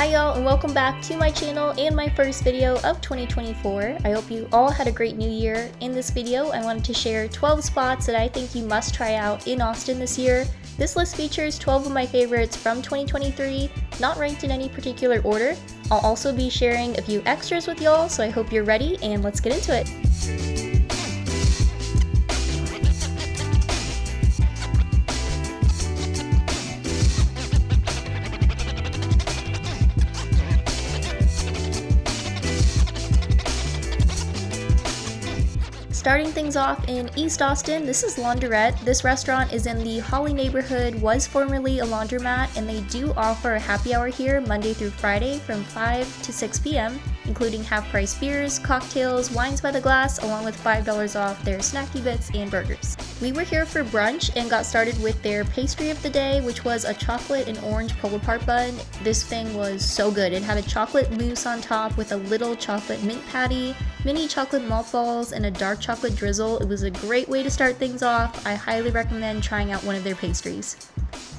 Hi y'all, and welcome back to my channel and my first video of 2024. I hope you all had a great new year. In this video, I wanted to share 12 spots that I think you must try out in Austin this year. This list features 12 of my favorites from 2023, not ranked in any particular order. I'll also be sharing a few extras with y'all, so I hope you're ready and let's get into it. Starting things off in East Austin, this is Launderette. This restaurant is in the Holly neighborhood, was formerly a laundromat, and they do offer a happy hour here Monday through Friday from 5 to 6 p.m., including half-price beers, cocktails, wines by the glass, along with $5 off their snacky bits and burgers. We were here for brunch and got started with their pastry of the day, which was a chocolate and orange pull apart bun. This thing was so good. It had a chocolate mousse on top with a little chocolate mint patty, mini chocolate malt balls, and a dark chocolate drizzle. It was a great way to start things off. I highly recommend trying out one of their pastries.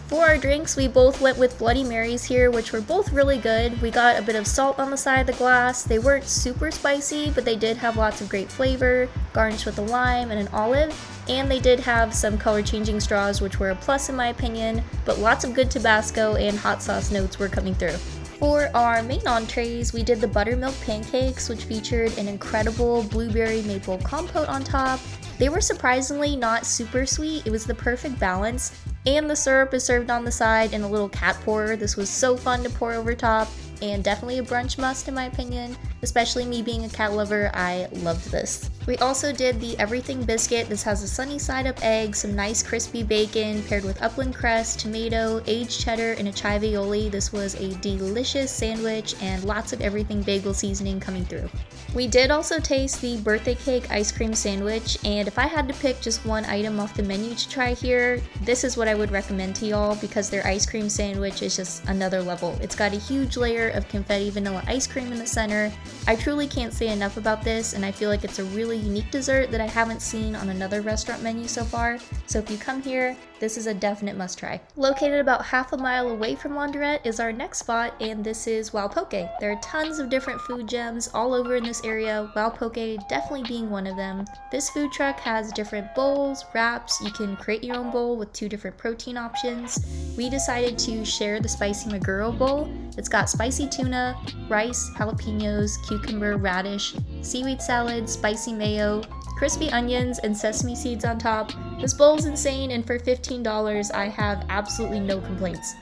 For our drinks, we both went with Bloody Marys here, which were both really good. We got a bit of salt on the side of the glass. They weren't super spicy, but they did have lots of great flavor, garnished with a lime and an olive. And they did have some color changing straws, which were a plus in my opinion, but lots of good Tabasco and hot sauce notes were coming through. For our main entrees, we did the buttermilk pancakes, which featured an incredible blueberry maple compote on top. They were surprisingly not super sweet. It was the perfect balance. And the syrup is served on the side in a little cat pourer. This was so fun to pour over top, and definitely a brunch must in my opinion. Especially me being a cat lover, I loved this. We also did the everything biscuit. This has a sunny side up egg, some nice crispy bacon paired with upland crest, tomato, aged cheddar, and a chive aioli. This was a delicious sandwich and lots of everything bagel seasoning coming through. We did also taste the birthday cake ice cream sandwich, and if I had to pick just one item off the menu to try here, this is what I would recommend to y'all because their ice cream sandwich is just another level. It's got a huge layer of confetti vanilla ice cream in the center. I truly can't say enough about this, and I feel like it's a really unique dessert that I haven't seen on another restaurant menu so far, so if you come here, this is a definite must try. Located about half a mile away from Launderette is our next spot, and this is Wow Poke. There are tons of different food gems all over in this area, Wow Poke definitely being one of them. This food truck has different bowls, wraps. You can create your own bowl with 2 different protein options. We decided to share the spicy Guero bowl. It's got spicy tuna, rice, jalapenos, cucumber, radish, seaweed salad, spicy mayo, crispy onions, and sesame seeds on top. This bowl is insane, and for $15, I have absolutely no complaints.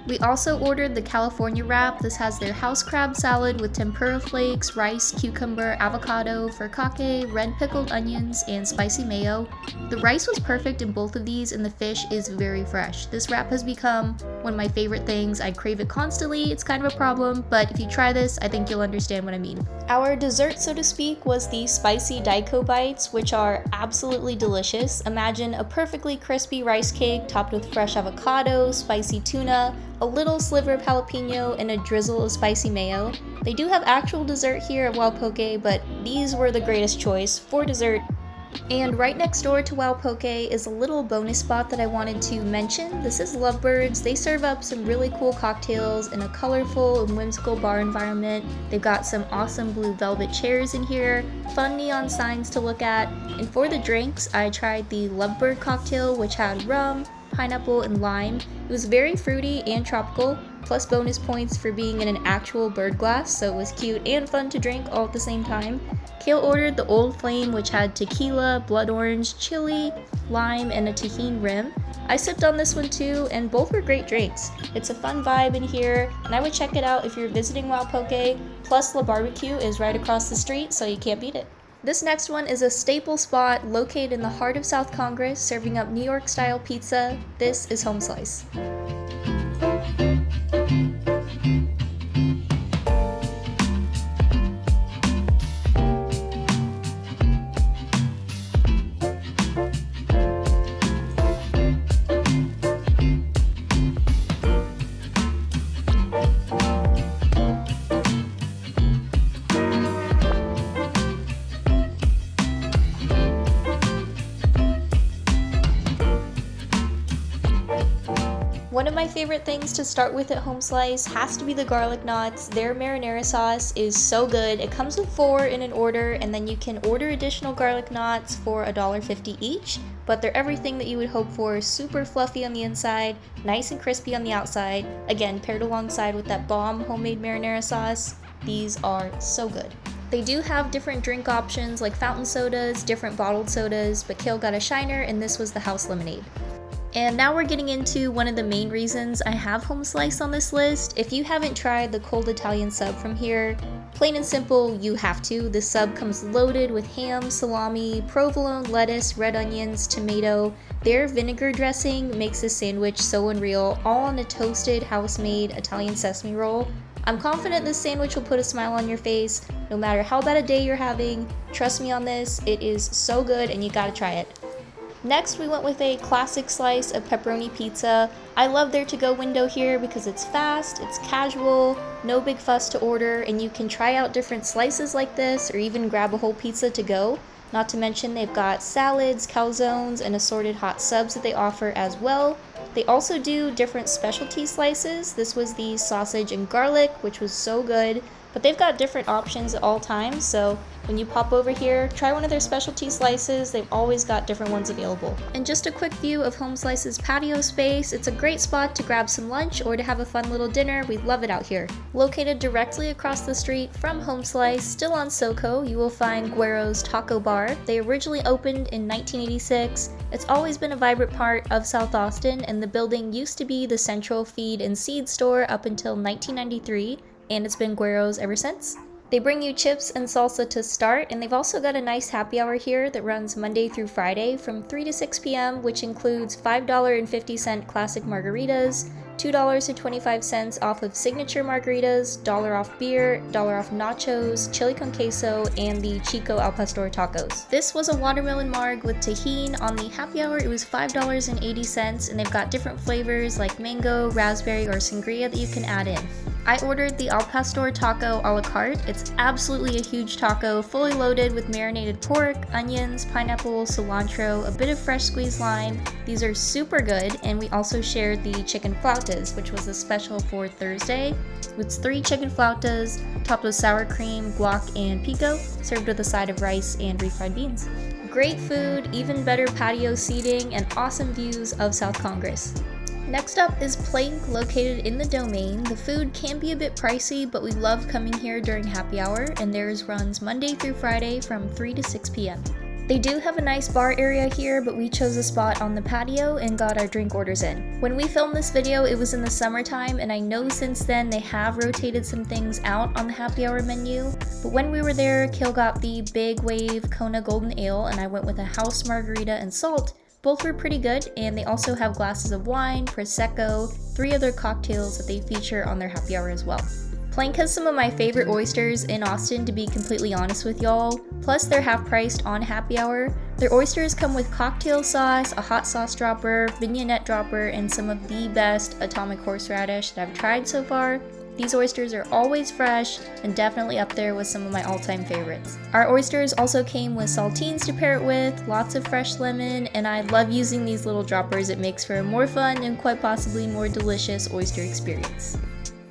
We also ordered the California wrap. This has their house crab salad with tempura flakes, rice, cucumber, avocado, furikake, red pickled onions, and spicy mayo. The rice was perfect in both of these, and the fish is very fresh. This wrap has become one of my favorite things. I crave it constantly. It's kind of a problem, but if you try this, I think you'll understand what I mean. Our dessert, so to speak, was the spicy daiko bites, which are absolutely delicious. Imagine a perfectly crispy rice cake topped with fresh avocado, spicy tuna, a little sliver of jalapeno, and a drizzle of spicy mayo. They do have actual dessert here at Wow Poke, but these were the greatest choice for dessert. And right next door to Wow Poke is a little bonus spot that I wanted to mention. This is Lovebirds. They serve up some really cool cocktails in a colorful and whimsical bar environment. They've got some awesome blue velvet chairs in here, fun neon signs to look at, and for the drinks, I tried the Lovebird cocktail, which had rum, pineapple, and lime. It was very fruity and tropical, plus bonus points for being in an actual bird glass, so it was cute and fun to drink all at the same time. Kale ordered the Old Flame, which had tequila, blood orange, chili, lime, and a tahini rim. I sipped on this one too, and both were great drinks. It's a fun vibe in here, and I would check it out if you're visiting Wow Poke, plus La Barbecue is right across the street, so you can't beat it. This next one is a staple spot located in the heart of South Congress, serving up New York style pizza. This is Home Slice. One of favorite things to start with at Home Slice has to be the garlic knots. Their marinara sauce is so good. It comes with 4 in an order, and then you can order additional garlic knots for $1.50 each, but they're everything that you would hope for. Super fluffy on the inside, nice and crispy on the outside. Again, paired alongside with that bomb homemade marinara sauce. These are so good. They do have different drink options like fountain sodas, different bottled sodas, but Kale got a Shiner and this was the house lemonade. And now we're getting into one of the main reasons I have Home Slice on this list. If you haven't tried the cold Italian sub from here, plain and simple, you have to. The sub comes loaded with ham, salami, provolone, lettuce, red onions, tomato. Their vinegar dressing makes this sandwich so unreal, all on a toasted, house-made Italian sesame roll. I'm confident this sandwich will put a smile on your face, no matter how bad a day you're having. Trust me on this, it is so good and you gotta try it. Next, we went with a classic slice of pepperoni pizza. I love their to-go window here because it's fast, it's casual, no big fuss to order, and you can try out different slices like this or even grab a whole pizza to go. Not to mention they've got salads, calzones, and assorted hot subs that they offer as well. They also do different specialty slices. This was the sausage and garlic, which was so good. But they've got different options at all times, so when you pop over here, try one of their specialty slices. They've always got different ones available. And just a quick view of Home Slice's patio space. It's a great spot to grab some lunch or to have a fun little dinner. We love it out here. Located directly across the street from Home Slice, still on SoCo, you will find Guero's Taco Bar. They originally opened in 1986. It's always been a vibrant part of South Austin, and the building used to be the Central Feed and Seed store up until 1993. And it's been Guero's ever since. They bring you chips and salsa to start, and they've also got a nice happy hour here that runs Monday through Friday from 3 to 6 p.m., which includes $5.50 classic margaritas, $2.25 off of signature margaritas, $1 off beer, $1 off nachos, chili con queso, and the Chico al pastor tacos. This was a watermelon marg with tahini. On the happy hour, it was $5.80, and they've got different flavors like mango, raspberry, or sangria that you can add in. I ordered the al pastor taco a la carte. It's absolutely a huge taco, fully loaded with marinated pork, onions, pineapple, cilantro, a bit of fresh squeezed lime. These are super good, and we also shared the chicken flautas, which was a special for Thursday. It's 3 chicken flautas, topped with sour cream, guac, and pico, served with a side of rice and refried beans. Great food, even better patio seating, and awesome views of South Congress. Next up is Plank, located in the Domain. The food can be a bit pricey, but we love coming here during happy hour, and theirs runs Monday through Friday from 3 to 6 p.m. They do have a nice bar area here, but we chose a spot on the patio and got our drink orders in. When we filmed this video, it was in the summertime, and I know since then they have rotated some things out on the happy hour menu, but when we were there, Kale got the Big Wave Kona Golden Ale, and I went with a house margarita and salt. Both were pretty good, and they also have glasses of wine, Prosecco, 3 other cocktails that they feature on their happy hour as well. Plank has some of my favorite oysters in Austin, to be completely honest with y'all, plus they're half priced on happy hour. Their oysters come with cocktail sauce, a hot sauce dropper, vignette dropper, and some of the best atomic horseradish that I've tried so far. These oysters are always fresh and definitely up there with some of my all-time favorites. Our oysters also came with saltines to pair it with, lots of fresh lemon, and I love using these little droppers. It makes for a more fun and quite possibly more delicious oyster experience.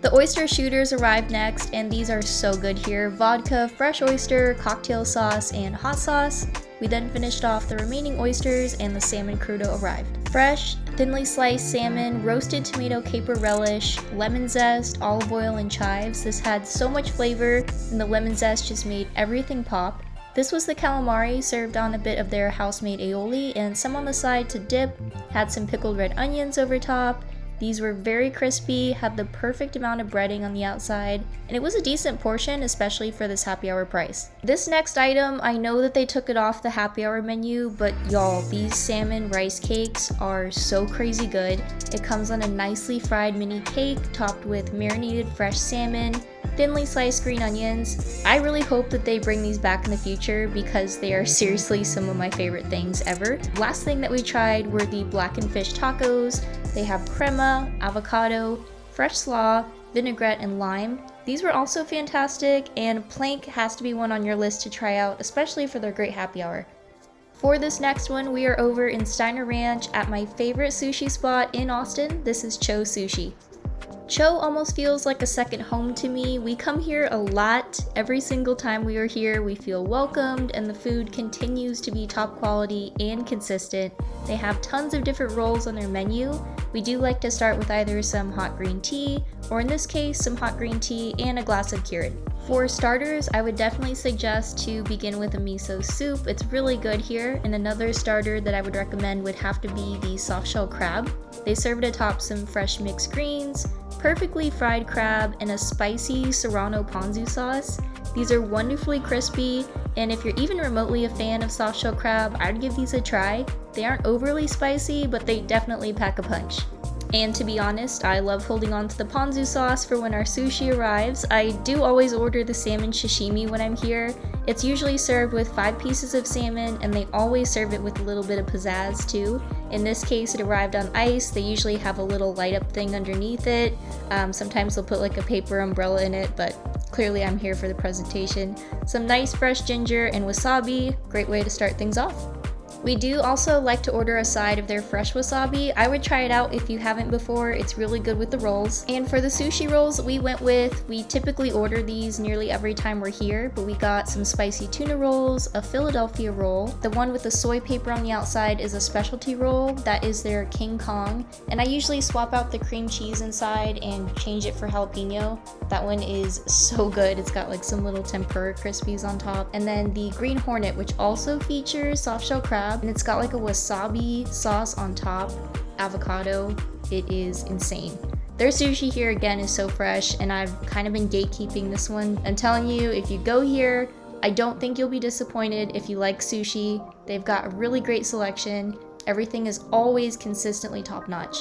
The oyster shooters arrived next, and these are so good here. Vodka, fresh oyster, cocktail sauce, and hot sauce. We then finished off the remaining oysters, and the salmon crudo arrived. Fresh, thinly sliced salmon, roasted tomato caper relish, lemon zest, olive oil, and chives. This had so much flavor, and the lemon zest just made everything pop. This was the calamari, served on a bit of their house-made aioli, and some on the side to dip. Had some pickled red onions over top. These were very crispy, had the perfect amount of breading on the outside, and it was a decent portion, especially for this happy hour price. This next item, I know that they took it off the happy hour menu, but y'all, these salmon rice cakes are so crazy good. It comes on a nicely fried mini cake topped with marinated fresh salmon, thinly sliced green onions. I really hope that they bring these back in the future because they are seriously some of my favorite things ever. Last thing that we tried were the blackened fish tacos. They have crema, avocado, fresh slaw, vinaigrette, and lime. These were also fantastic, and Plank has to be one on your list to try out, especially for their great happy hour. For this next one, we are over in Steiner Ranch at my favorite sushi spot in Austin. This is Cho Sushi. Cho almost feels like a second home to me. We come here a lot. Every single time we are here, we feel welcomed, and the food continues to be top quality and consistent. They have tons of different rolls on their menu. We do like to start with either some hot green tea, or in this case, some hot green tea and a glass of Keurig. For starters, I would definitely suggest to begin with a miso soup. It's really good here, and another starter that I would recommend would have to be the soft shell crab. They serve it atop some fresh mixed greens, perfectly fried crab, and a spicy serrano ponzu sauce. These are wonderfully crispy, and if you're even remotely a fan of soft shell crab, I'd give these a try. They aren't overly spicy, but they definitely pack a punch. And to be honest, I love holding on to the ponzu sauce for when our sushi arrives. I do always order the salmon sashimi when I'm here. It's usually served with 5 pieces of salmon, and they always serve it with a little bit of pizzazz too. In this case, it arrived on ice. They usually have a little light up thing underneath it. Sometimes they'll put like a paper umbrella in it, but clearly I'm here for the presentation. Some nice fresh ginger and wasabi, great way to start things off. We do also like to order a side of their fresh wasabi. I would try it out if you haven't before. It's really good with the rolls. And for the sushi rolls we typically order these nearly every time we're here, but we got some spicy tuna rolls, a Philadelphia roll. The one with the soy paper on the outside is a specialty roll. That is their King Kong. And I usually swap out the cream cheese inside and change it for jalapeno. That one is so good. It's got like some little tempura crispies on top. And then the Green Hornet, which also features soft shell crab, and it's got like a wasabi sauce on top, avocado. It is insane. Their sushi here again is so fresh, and I've kind of been gatekeeping this one. I'm telling you, if you go here, I don't think you'll be disappointed if you like sushi. They've got a really great selection. Everything is always consistently top notch.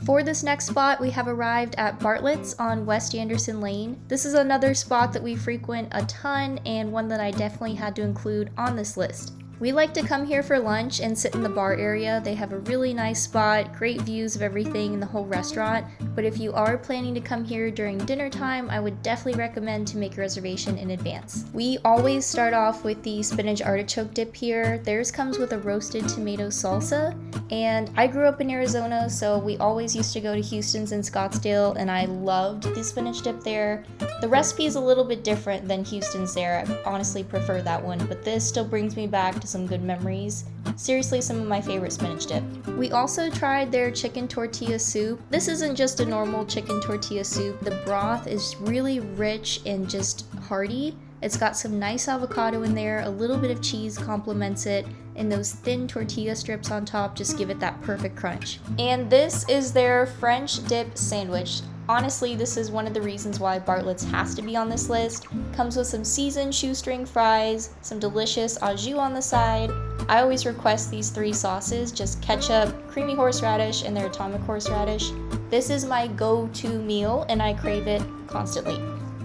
For this next spot, we have arrived at Bartlett's on West Anderson Lane. This is another spot that we frequent a ton, and one that I definitely had to include on this list. We like to come here for lunch and sit in the bar area. They have a really nice spot, great views of everything in the whole restaurant, but if you are planning to come here during dinner time, I would definitely recommend to make a reservation in advance. We always start off with the spinach artichoke dip here. Theirs comes with a roasted tomato salsa, and I grew up in Arizona, so we always used to go to Houston's in Scottsdale, and I loved the spinach dip there. The recipe is a little bit different than Houston's there. I honestly prefer that one, but this still brings me back to some good memories. Seriously, some of my favorite spinach dip. We also tried their chicken tortilla soup. This isn't just a normal chicken tortilla soup. The broth is really rich and just hearty. It's got some nice avocado in there, a little bit of cheese complements it, and those thin tortilla strips on top just give it that perfect crunch. And this is their French dip sandwich. Honestly, this is one of the reasons why Bartlett's has to be on this list. Comes with some seasoned shoestring fries, some delicious au jus on the side. I always request these 3 sauces, just ketchup, creamy horseradish, and their atomic horseradish. This is my go-to meal, and I crave it constantly.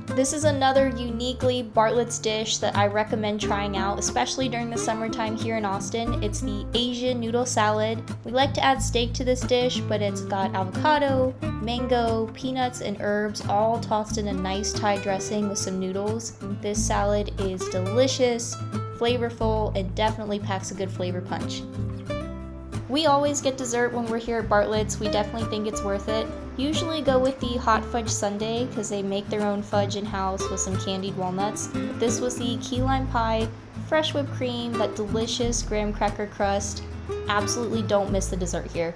This is another uniquely Bartlett's dish that I recommend trying out, especially during the summertime here in Austin. It's the Asian noodle salad. We like to add steak to this dish, but it's got avocado, mango, peanuts, and herbs all tossed in a nice Thai dressing with some noodles. This salad is delicious, flavorful, and definitely packs a good flavor punch. We always get dessert when we're here at Bartlett's. We definitely think it's worth it. Usually go with the hot fudge sundae because they make their own fudge in-house with some candied walnuts. But this was the key lime pie, fresh whipped cream, that delicious graham cracker crust. Absolutely don't miss the dessert here.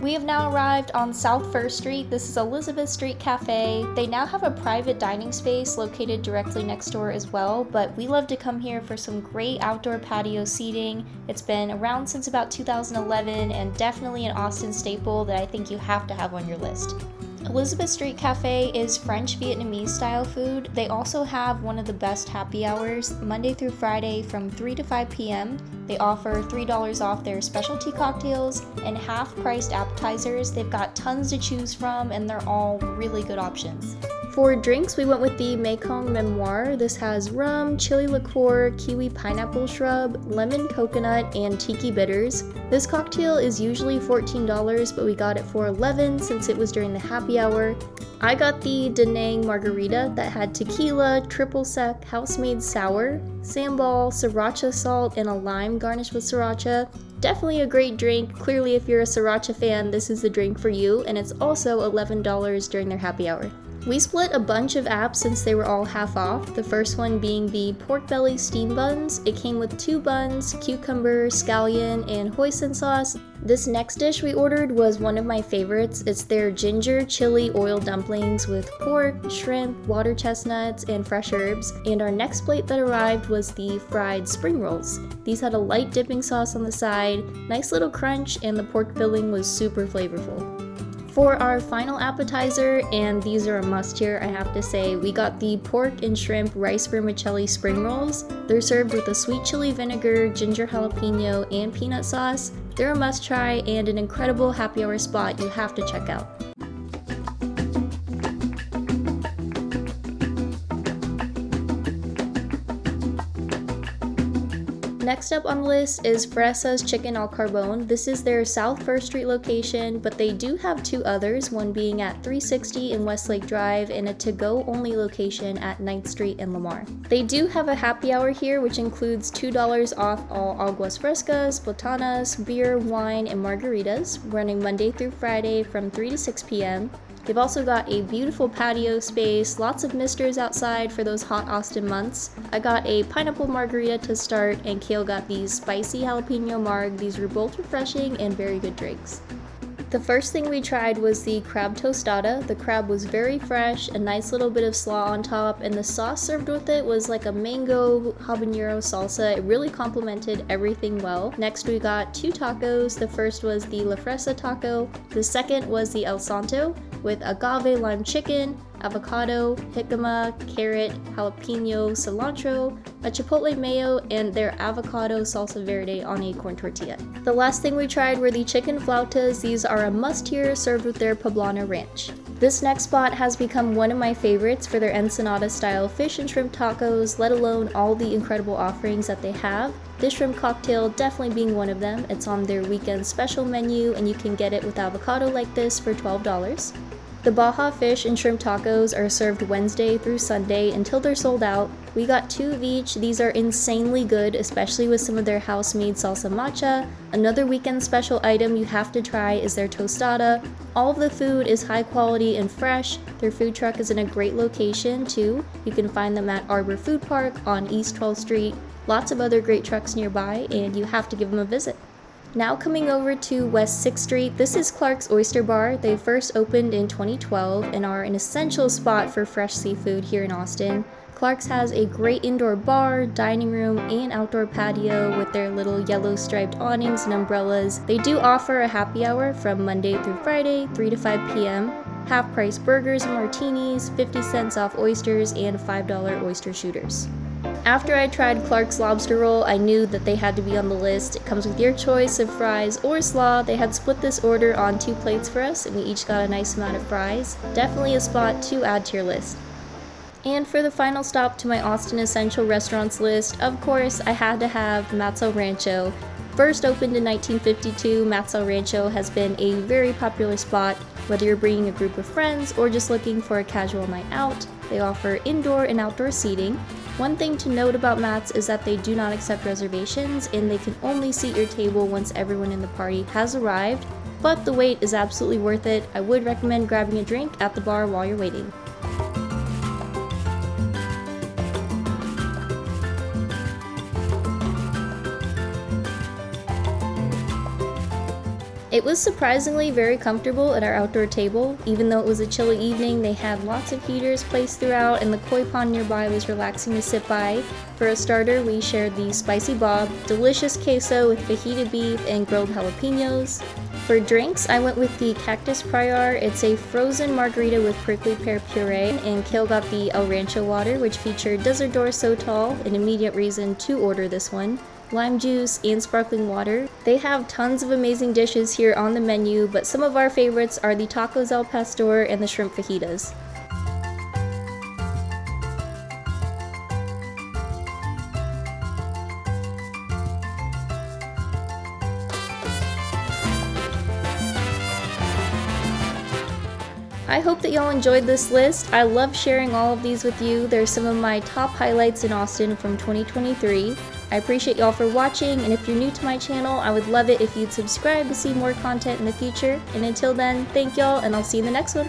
We have now arrived on South 1st Street. This is Elizabeth Street Cafe. They now have a private dining space located directly next door as well, but we love to come here for some great outdoor patio seating. It's been around since about 2011 and definitely an Austin staple that I think you have to have on your list. Elizabeth Street Cafe is French Vietnamese style food. They also have one of the best happy hours, Monday through Friday from 3 to 5 p.m. They offer $3 off their specialty cocktails and half-priced appetizers. They've got tons to choose from and they're all really good options. For drinks, we went with the Mekong Memoir. This has rum, chili liqueur, kiwi pineapple shrub, lemon coconut, and tiki bitters. This cocktail is usually $14, but we got it for $11 since it was during the happy hour. I got the Da Nang margarita that had tequila, triple sec, house-made sour, sambal, sriracha salt, and a lime garnished with sriracha. Definitely a great drink. Clearly, if you're a sriracha fan, this is the drink for you, and it's also $11 during their happy hour. We split a bunch of apps since they were all half off, the first one being the pork belly steam buns. It came with 2 buns, cucumber, scallion, and hoisin sauce. This next dish we ordered was one of my favorites. It's their ginger chili oil dumplings with pork, shrimp, water chestnuts, and fresh herbs. And our next plate that arrived was the fried spring rolls. These had a light dipping sauce on the side, nice little crunch, and the pork filling was super flavorful. For our final appetizer, and these are a must here, I have to say, we got the pork and shrimp rice vermicelli spring rolls. They're served with a sweet chili vinegar, ginger jalapeno, and peanut sauce. They're a must try and an incredible happy hour spot you have to check out. Next up on the list is Fresa's Chicken al Carbone. This is their South 1st Street location, but they do have 2 others, one being at 360 in Westlake Drive and a to-go only location at 9th Street in Lamar. They do have a happy hour here, which includes $2 off all aguas frescas, botanas, beer, wine, and margaritas, running Monday through Friday from 3 to 6 p.m. They've also got a beautiful patio space, lots of misters outside for those hot Austin months. I got a pineapple margarita to start, and Kale got these spicy jalapeno marg. These were both refreshing and very good drinks. The first thing we tried was the crab tostada. The crab was very fresh, a nice little bit of slaw on top, and the sauce served with it was like a mango habanero salsa. It really complemented everything well. Next we got 2 tacos. The first was the La Fresa taco. The second was the El Santo with agave lime chicken, avocado, jicama, carrot, jalapeno, cilantro, a chipotle mayo, and their avocado salsa verde on a corn tortilla. The last thing we tried were the chicken flautas. These are a must here, served with their poblano ranch. This next spot has become one of my favorites for their Ensenada style fish and shrimp tacos, let alone all the incredible offerings that they have. This shrimp cocktail definitely being one of them. It's on their weekend special menu, and you can get it with avocado like this for $12. The Baja fish and shrimp tacos are served Wednesday through Sunday until they're sold out. We got 2 of each. These are insanely good, especially with some of their house-made salsa matcha. Another weekend special item you have to try is their tostada. All of the food is high quality and fresh. Their food truck is in a great location too. You can find them at Arbor Food Park on East 12th Street. Lots of other great trucks nearby, and you have to give them a visit. Now coming over to West 6th Street, this is Clark's Oyster Bar. They first opened in 2012 and are an essential spot for fresh seafood here in Austin. Clark's has a great indoor bar, dining room, and outdoor patio with their little yellow striped awnings and umbrellas. They do offer a happy hour from Monday through Friday, 3 to 5 p.m. Half-price burgers and martinis, 50 cents off oysters, and $5 oyster shooters. After I tried Clark's lobster roll, I knew that they had to be on the list. It comes with your choice of fries or slaw. They had split this order on 2 plates for us, and we each got a nice amount of fries. Definitely a spot to add to your list. And for the final stop to my Austin Essential Restaurants list, of course, I had to have Matt's Rancho. First opened in 1952, Matt's Rancho has been a very popular spot. Whether you're bringing a group of friends or just looking for a casual night out, they offer indoor and outdoor seating. One thing to note about Matt's is that they do not accept reservations, and they can only seat your table once everyone in the party has arrived, but the wait is absolutely worth it. I would recommend grabbing a drink at the bar while you're waiting. It was surprisingly very comfortable at our outdoor table. Even though it was a chilly evening, they had lots of heaters placed throughout, and the koi pond nearby was relaxing to sit by. For a starter, we shared the Spicy Bob, delicious queso with fajita beef and grilled jalapenos. For drinks, I went with the Cactus Prior. It's a frozen margarita with prickly pear puree, and Kale got the El Rancho water, which featured Desert Door Sotol, an immediate reason to order this one, lime juice, and sparkling water. They have tons of amazing dishes here on the menu, but some of our favorites are the tacos al pastor and the shrimp fajitas. I hope that y'all enjoyed this list. I love sharing all of these with you. They're some of my top highlights in Austin from 2023. I appreciate y'all for watching, and if you're new to my channel, I would love it if you'd subscribe to see more content in the future. And until then, thank y'all, and I'll see you in the next one.